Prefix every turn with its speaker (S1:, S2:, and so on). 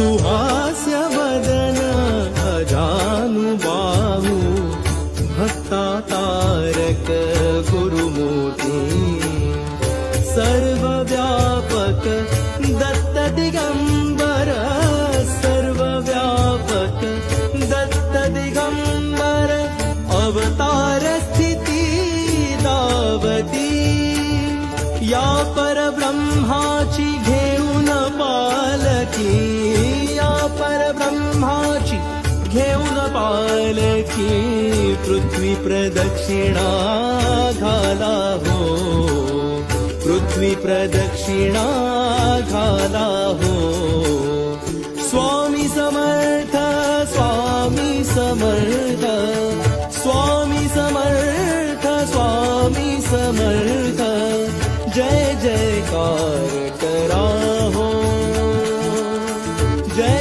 S1: सुहास्य वदन अजानुबाहु भक्ता तारक गुरुमूर्ति सर्वव्यापक दत्त दिगंबर सर्वव्यापक दत्त दिगंबर अवतार स्थिती दावती या परब्रह्माची घेऊन पालकी या परब्रह्माची घेऊन पालकी पृथ्वी प्रदक्षिणा घाला हो पृथ्वी प्रदक्षिणा घाला हो स्वामी समर्थ स्वामी समर्थ स्वामी समर्थ स्वामी समर्थ जय जयकार करा हो जय